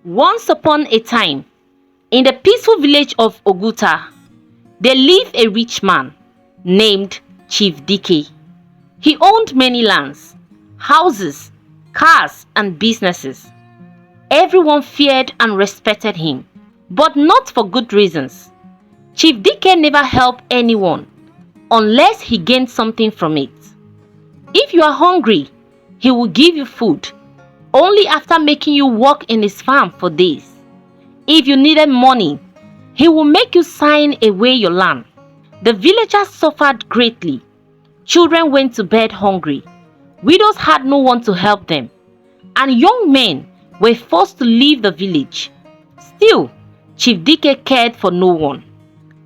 Once upon a time, in the peaceful village of Oguta, there lived a rich man named Chief Dike. He owned many lands, houses, cars, and businesses. Everyone feared and respected him, but not for good reasons. Chief Dike never helped anyone unless he gained something from it. If you are hungry, he will give you food, only after making you work in his farm for days. If you needed money, he will make you sign away your land. The villagers suffered greatly. Children went to bed hungry. Widows had no one to help them, and young men were forced to leave the village. Still, Chief Dike cared for no one.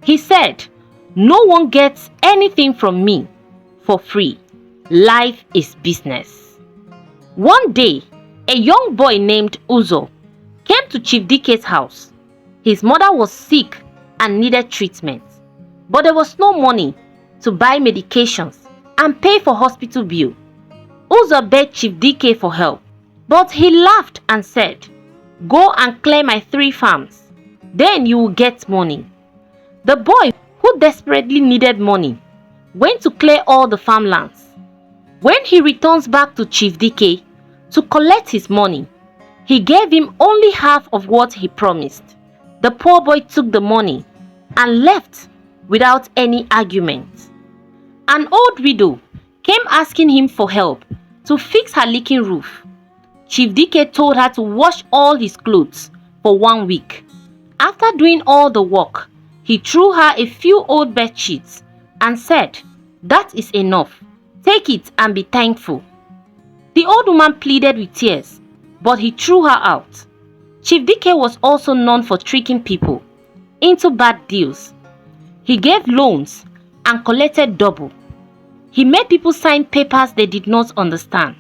He said, "No one gets anything from me for free. Life is business." One day, a young boy named Uzo came to Chief Dike's house. His mother was sick and needed treatment, but there was no money to buy medications and pay for hospital bill. Uzo begged Chief Dike for help, but he laughed and said, "Go and clear my 3 farms, then you will get money." The boy, who desperately needed money, went to clear all the farmlands. When he returns back to Chief Dike to collect his money, he gave him only half of what he promised. The poor boy took the money and left without any argument. An old widow came asking him for help to fix her leaking roof. Chief Dike told her to wash all his clothes for 1 week. After doing all the work, he threw her a few old bed sheets and said, "That is enough. Take it and be thankful." The old woman pleaded with tears, but he threw her out. Chief Dike was also known for tricking people into bad deals. He gave loans and collected double. He made people sign papers they did not understand.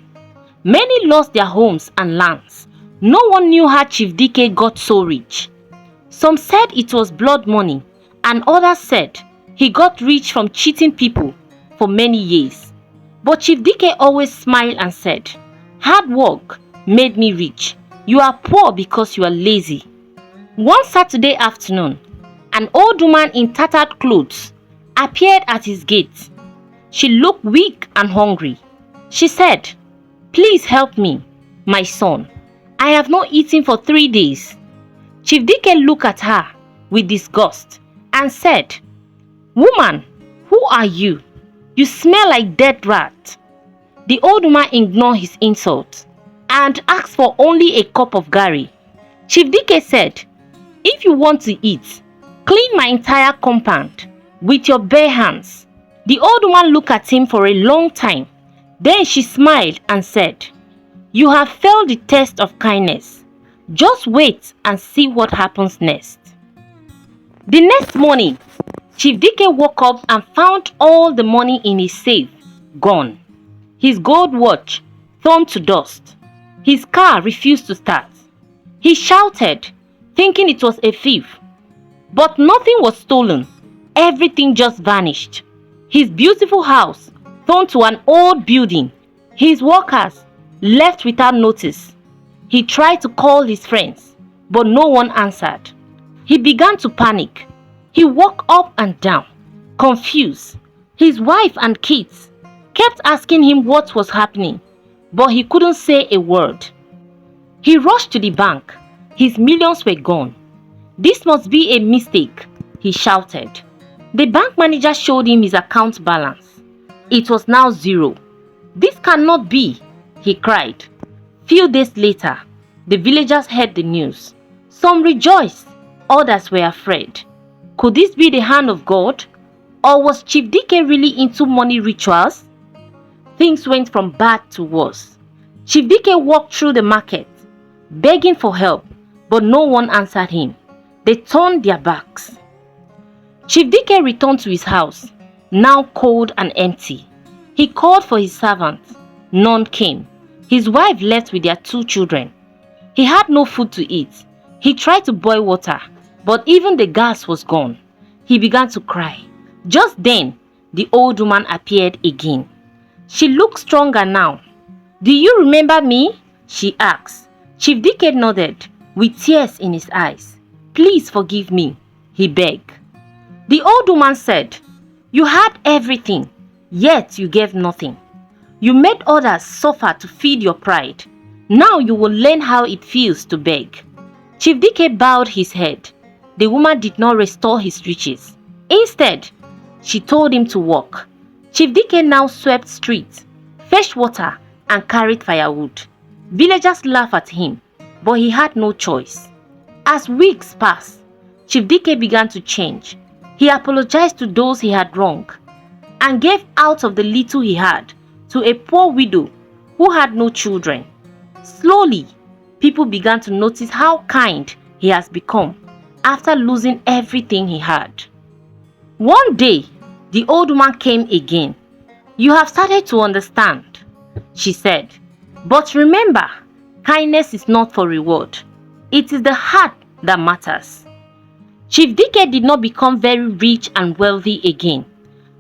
Many lost their homes and lands. No one knew how Chief Dike got so rich. Some said it was blood money, and others said he got rich from cheating people for many years. But Chief Dike always smiled and said, "Hard work made me rich. You are poor because you are lazy." One Saturday afternoon, an old woman in tattered clothes appeared at his gate. She looked weak and hungry. She said, "Please help me, my son. I have not eaten for 3 days." Chief Dike looked at her with disgust and said, "Woman, who are you? You smell like dead rat." The old woman ignored his insult and asked for only a cup of garri. Chief Dike said, "If you want to eat, clean my entire compound with your bare hands." The old woman looked at him for a long time. Then she smiled and said, "You have failed the test of kindness. Just wait and see what happens next." The next morning, Chief Dike woke up and found all the money in his safe gone. His gold watch turned to dust. His car refused to start. He shouted, thinking it was a thief. But nothing was stolen. Everything just vanished. His beautiful house turned to an old building. His workers left without notice. He tried to call his friends, but no one answered. He began to panic. He walked up and down, confused. His wife and kids kept asking him what was happening, but he couldn't say a word. He rushed to the bank. His millions were gone. "This must be a mistake," he shouted. The bank manager showed him his account balance. It was now 0. "This cannot be," he cried. Few days later, the villagers heard the news. Some rejoiced, others were afraid. Could this be the hand of God? Or was Chief Dike really into money rituals? Things went from bad to worse. Chief Dike walked through the market, begging for help, but no one answered him. They turned their backs. Chief Dike returned to his house, now cold and empty. He called for his servants. None came. His wife left with their 2 children. He had no food to eat. He tried to boil water, but even the gas was gone. He began to cry. Just then, the old woman appeared again. She looked stronger now. "Do you remember me?" she asked. Chief Dike nodded. with tears in his eyes. "Please forgive me," he begged. The old woman said, "You had everything, yet you gave nothing. You made others suffer to feed your pride. Now you will learn how it feels to beg." Chief Dike bowed his head. The woman did not restore his riches. Instead, she told him to walk. Chief Dike now swept streets, fetched water, and carried firewood. Villagers laughed at him, but he had no choice. As weeks passed, Chief Dike began to change. He apologized to those he had wronged and gave out of the little he had to a poor widow who had no children. Slowly, people began to notice how kind he has become after losing everything he had. One day, the old woman came again. "You have started to understand," she said. "But remember, kindness is not for reward. It is the heart that matters." Chief Dike did not become very rich and wealthy again,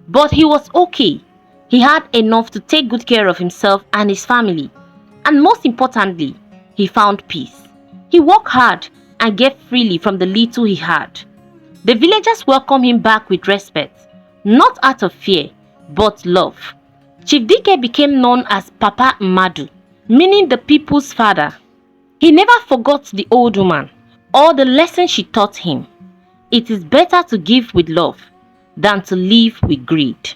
but he was okay. He had enough to take good care of himself and his family, and most importantly, he found peace. He worked hard and gave freely from the little he had. The villagers welcomed him back with respect, not out of fear, but love. Chief Dike became known as Papa Madu, meaning the people's father. He never forgot the old woman or the lesson she taught him. It is better to give with love than to live with greed.